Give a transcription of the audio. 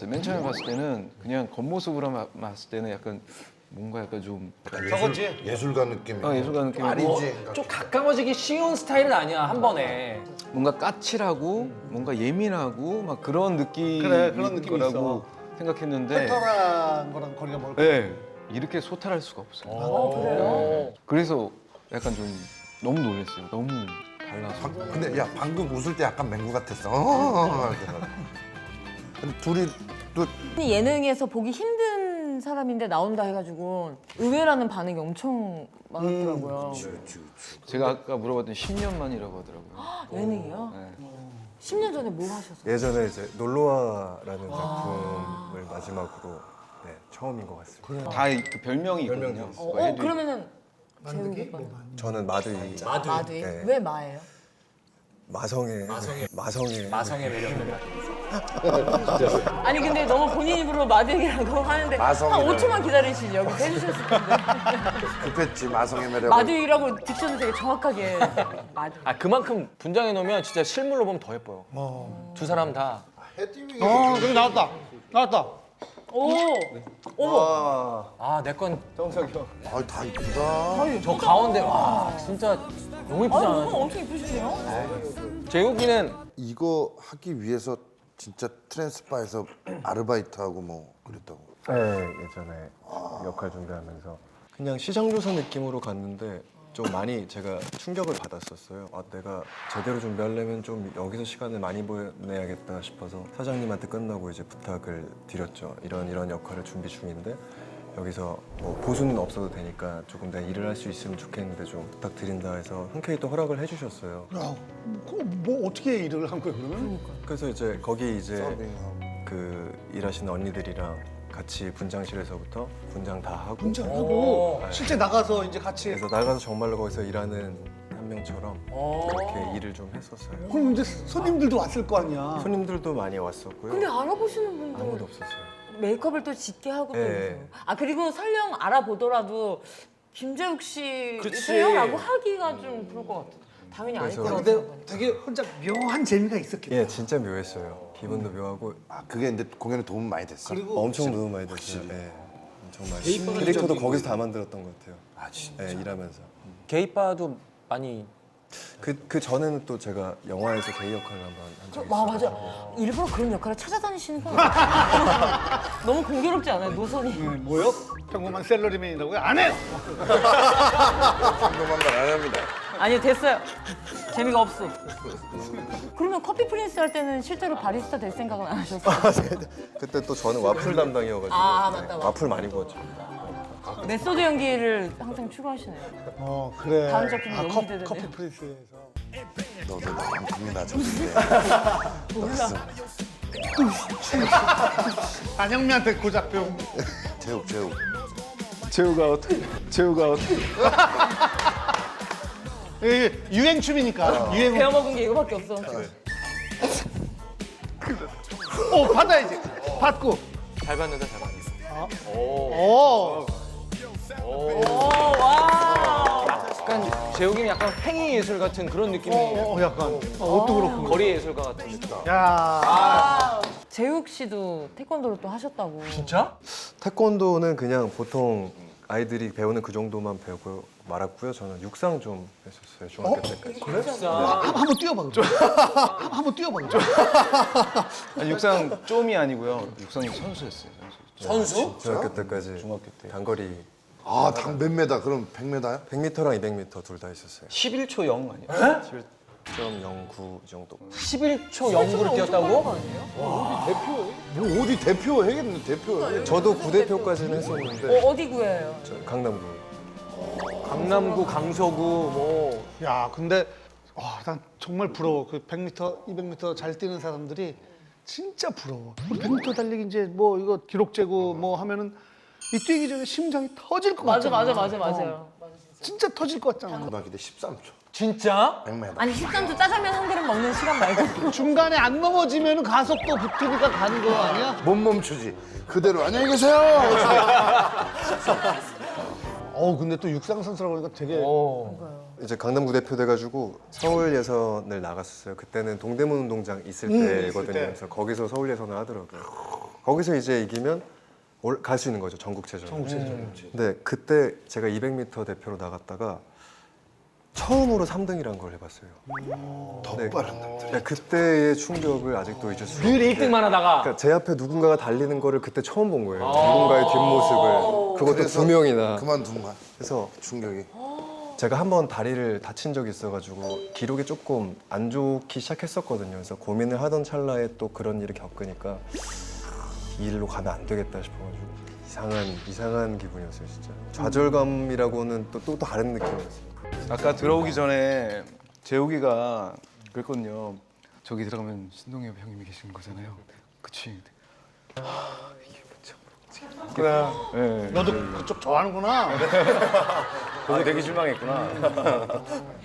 맨 처음에 봤을 때는 그냥 겉모습으로 봤을 때는 약간 뭔가 약간 좀 예술가 느낌. 예술가 느낌이고 아니지. 좀 가까워지기 쉬운 스타일은 아니야 한 번에. 뭔가 까칠하고 뭔가 예민하고 막 그런 느낌이 그래, 그런 느낌이 거라고 생각했는데 털털한 거랑 거리가 멀고. 네, 이렇게 소탈할 수가 없어요. 그래요? 그래서 약간 좀 너무 놀랐어요. 너무 달라서. 근데 야 방금 웃을 때 약간 맹구 같았어. 근데 둘이 또 예능에서 보기 힘든 사람인데 나온다 해가지고 의외라는 반응이 엄청 많았더라고요. 제가 아까 물어봤더니 10년 만이라고 하더라고요. 예능이요? 네. 10년 전에 뭐 하셨어요? 예전에 이제 놀러와라는 작품을 마지막으로 처음인 것 같습니다. 다 그 별명이 있거든요. 그러면은 재욱 오빠 저는 마두이. 마두이? 네. 왜 마예요? 마성의 마성의 매력. 아니 근데 너무 본인 입으로 마두이라고 하는데 한 마성이라고. 5초만 기다리시지 여기 해주셨을 텐데 급했지 마성의 매력. 마두이라고 딕션도 되게 정확하게 마두. 아 그만큼 분장해 놓으면 진짜 실물로 보면 더 예뻐요. 두 사람 다. 저기 나왔다. 나왔다. 오! 어머! 아 내 건 저 다 이쁘다. 가운데 와 진짜 너무 예쁘지 너무 않아요? 엄청 이쁘시네요. 재욱이는 이거 하기 위해서 진짜 트랜스바에서 아르바이트하고 뭐 그랬다고. 네, 예전에 역할 준비하면서 그냥 시장조사 느낌으로 갔는데 좀 많이 제가 충격을 받았었어요. 아, 내가 제대로 준비하려면 좀 여기서 시간을 많이 보내야겠다 싶어서 사장님한테 끝나고 이제 부탁을 드렸죠. 이런 역할을 준비 중인데 여기서 뭐 보수는 없어도 되니까 조금 내가 일을 할 수 있으면 좋겠는데 좀 부탁드린다 해서 흔쾌히 또 허락을 해주셨어요. 야, 뭐 어떻게 일을 한 거야 그러면? 그래서 이제 거기 이제 서빙하고. 그 일하시는 언니들이랑 같이 분장실에서부터 분장 다 하고 분장하고 실제 나가서 이제 같이. 그래서 나가서 정말로 거기서 일하는 한 명처럼 이렇게 일을 좀 했었어요. 그럼 이제 손님들도 왔을 거 아니야. 손님들도 많이 왔었고요. 근데 알아보시는 분들 아무도 없었어요. 메이크업을 또 짙게 하고 또 네. 이러세요. 아 그리고 설령 알아보더라도 김재욱 그치. 씨세요라고 하기가 좀 그럴 것 같아. 당연히 아닐 그래서- 거라고 근데 생각하니까. 되게 혼자 묘한 재미가 있었겠다. 예, 진짜 묘했어요. 기분도 묘하고 아 그게 근데 공연에 도움 많이 됐어. 그리고 엄청 도움 많이 됐어요. 예, 정말 캐릭터도 거기서 다 만들었던 것 같아요. 아 진짜. 예, 일하면서. 게이바도 많이 그 전에는 또 제가 영화에서 게이 역할을 한번 한 적이 있어요. 맞아. 일부러 그런 역할을 찾아다니시는 건 너무 공교롭지 않아요? 노선이. 뭐요? 평범한 셀러리맨이라고요? 안 해요. 궁금한 건 안 합니다. 아니요 됐어요. 재미가 없어. 그러면 커피 프린스 할 때는 실제로 바리스타 될 생각은 안 하셨어요? 그때 또 저는 와플 담당이어가지고 아, 맞다, 맞다. 와플 많이 구웠죠. 메소드 연기를 항상 추구하시네요. 그래. 다음 작품이 너무 기대되네요. 커피 프린스에서. 너도 남편이나 좋은데. 몰라. 안영미한테 고작 배운. 재욱. 제우가 어떻게? 이게 유행춤이니까. 유행. 배워먹은 게 이거밖에 없어. 받아야지. 받고. 잘 봤는데 잘 봤는데. 오. 오, 와. 약간 재욱이는 약간 행위 예술 같은 그런 느낌이 약간. 옷도 그렇고. 거리 예술가 같은 느낌. 야. 재욱 씨도 태권도를 또 하셨다고. 진짜? 태권도는 그냥 보통 아이들이 배우는 그 정도만 배우고 말았고요. 저는 육상 좀 했었어요. 중학교 때까지. 한번 뛰어봐. 한번 뛰어봐. 아니 육상 좀이 아니고요. 육상 선수였어요. 선수? 중학교 때까지 중학교 때. 단거리 아당몇 메다? 그럼 100m야? 100m랑 200m 둘 다 했었어요. 11초 0 아니야? 7.09 정도. 11초 연구를 뛰었다고? 뭐 어디 대표 해야겠네 대표. 저도 구대표까지는 했었는데 어디 구예요? 저 강남구. 강남구, 강서구 뭐 야, 근데 난 정말 부러워. 그 100m, 200m 잘 뛰는 사람들이 진짜 부러워. 우리 100m 달리기 이제 뭐 이거 기록 재고 뭐 하면은 이 뛰기 전에 심장이 터질 것 맞아, 같잖아. 맞아요. 진짜 터질 것 같잖아. 고등학교 때 13초. 진짜? 100m. 아니 13초 짜장면 한 그릇 먹는 시간 말고 중간에 안 넘어지면 가속도 붙으니까 가는 거 아니야? 못 멈추지. 그대로 안녕히 계세요. 근데 또 육상 선수라고 하니까 되게 이제 강남구 대표 돼가지고 서울 예선을 나갔었어요. 그때는 동대문 운동장 있을 때거든요. 때. 그래서 거기서 서울 예선을 하더라고요. 거기서 이제 이기면 갈 수 있는 거죠, 전국체전. 근데 그때 제가 200m 대표로 나갔다가 처음으로 3등이란 걸 해봤어요. 더 네. 빠른 남들. 네, 그때의 충격을 아직도 잊을 수 늘 없어요. 1등만 하다가 그러니까 제 앞에 누군가가 달리는 거를 그때 처음 본 거예요. 누군가의 뒷모습을. 그것도 그래서 2명이나. 그만둔 거야. 그래서 충격이. 제가 한번 다리를 다친 적이 있어가지고 기록이 조금 안 좋기 시작했었거든요. 그래서 고민을 하던 찰나에 또 그런 일을 겪으니까 이 일로 가면 안 되겠다 싶어가지고 이상한 기분이었어요, 진짜. 좌절감이라고는 또 다른 느낌이었어요. 아까 들어오기 전에 재욱이가 그랬거든요. 저기 들어가면 신동엽 형님이 계시는 거잖아요. 그치? 이게 참 그래. 네. 너도 그쪽 좋아하는구나. 보고 되게 실망했구나.